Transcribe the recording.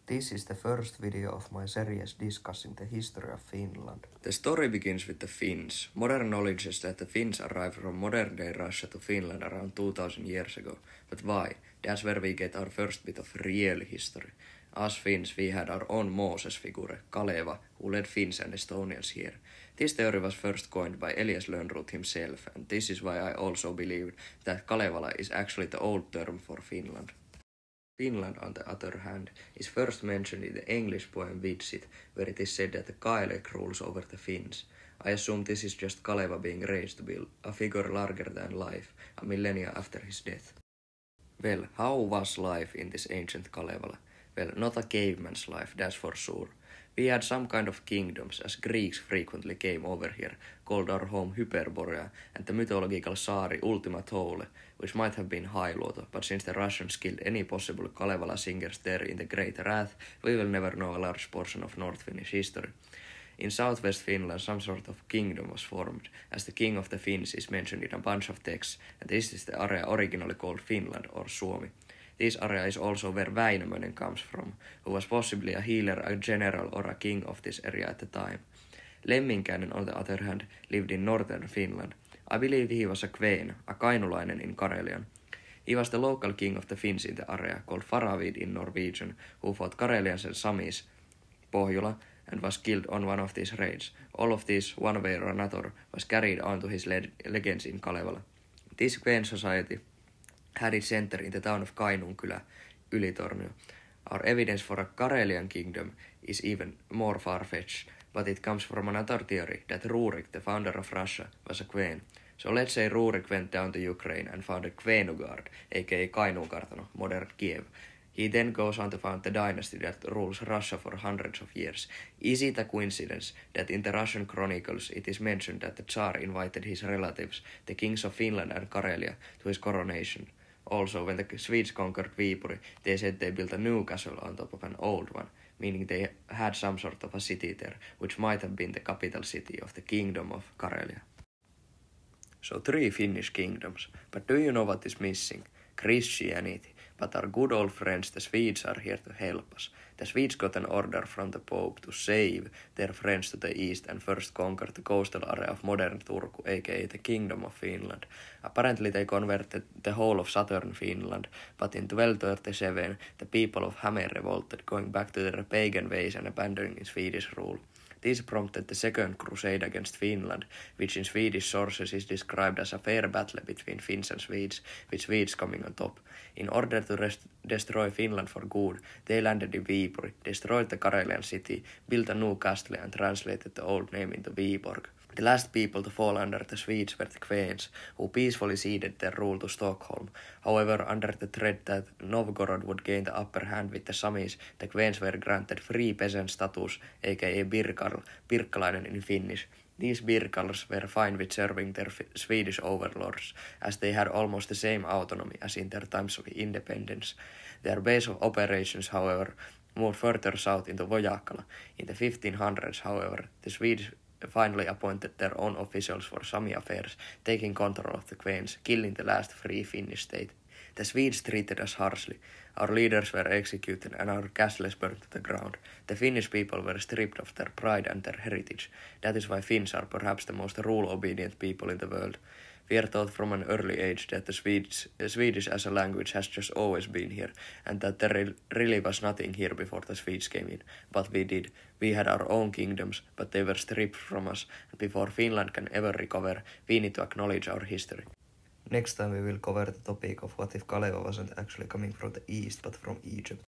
This is the first video of my series discussing the history of Finland. The story begins with the Finns. Modern knowledge is that the Finns arrived from modern-day Russia to Finland around 2000 years ago. But why? That's where we get our first bit of real history. As Finns, we had our own Moses figure, Kaleva, who led Finns and Estonians here. This theory was first coined by Elias Lönnrot himself, and this is why I also believe that Kalevala is actually the old term for Finland. Finland, on the other hand, is first mentioned in the English poem Vitsit, where it is said that the Kaelek rules over the Finns. I assume this is just Kaleva being raised to be a figure larger than life, a millennia after his death. Well, how was life in this ancient Kalevala? Well, not a caveman's life, that's for sure. We had some kind of kingdoms, as Greeks frequently came over here, called our home Hyperborea, and the mythological Saari Ultima Thule, which might have been Hailuoto, but since the Russians killed any possible Kalevala singers there in the Great Wrath, we will never know a large portion of North Finnish history. In southwest Finland, some sort of kingdom was formed, as the king of the Finns is mentioned in a bunch of texts, and this is the area originally called Finland or Suomi. This area is also where Väinämöinen comes from, who was possibly a healer, a general, or a king of this area at the time. Lemminkäinen, on the other hand, lived in northern Finland. I believe he was a Kveen, a Kainulainen in Karelian. He was the local king of the Finns in the area, called Faravid in Norwegian, who fought Karelians and Samis, Pohjola, and was killed on one of these raids. All of these, one way or another, was carried on to his legends in Kalevala. This Kveen society had its center in the town of Kainunkylä, Ylitornio. Our evidence for a Karelian kingdom is even more far-fetched, but it comes from another theory that Rurik, the founder of Russia, was a Kveen. So let's say Rurik went down to Ukraine and founded Kvenugard, aka Kainuunkartano, modern Kiev. He then goes on to found the dynasty that rules Russia for hundreds of years. Is it a coincidence that in the Russian chronicles it is mentioned that the Tsar invited his relatives, the kings of Finland and Karelia, to his coronation? Also, when the Swedes conquered Viipuri, they said they built a new castle on top of an old one, meaning they had some sort of a city there, which might have been the capital city of the kingdom of Karelia. So 3 Finnish kingdoms, but do you know what is missing? Christianity. But our good old friends, the Swedes, are here to help us. The Swedes got an order from the Pope to save their friends to the east and first conquer the coastal area of modern Turku, aka the Kingdom of Finland. Apparently they converted the whole of southern Finland, but in 1237 the people of Häme revolted, going back to their pagan ways and abandoning Swedish rule. This prompted the Second Crusade against Finland, which in Swedish sources is described as a fair battle between Finns and Swedes, with Swedes coming on top. In order to destroy Finland for good, they landed in Viipuri, destroyed the Karelian city, built a new castle and translated the old name into Viborg. The last people to fall under the Swedes were the Kveens, who peacefully ceded their rule to Stockholm. However, under the threat that Novgorod would gain the upper hand with the Samis, the Kveens were granted free peasant status, aka Birkarl, Pirkkalainen in Finnish. These Birkarls were fine with serving their Swedish overlords, as they had almost the same autonomy as in their times of independence. Their base of operations, however, moved further south into Vojakkala. In the 1500s, however, the Swedes finally appointed their own officials for Sami affairs, taking control of the Kveens, killing the last free Finnish state. The Swedes treated us harshly. Our leaders were executed and our castles burned to the ground. The Finnish people were stripped of their pride and their heritage. That is why Finns are perhaps the most rule-obedient people in the world. We are taught from an early age that the Swedish as a language has just always been here, and that there really was nothing here before the Swedes came in. But we did. We had our own kingdoms, but they were stripped from us, and before Finland can ever recover, we need to acknowledge our history. Next time we will cover the topic of what if Kaleva wasn't actually coming from the east but from Egypt.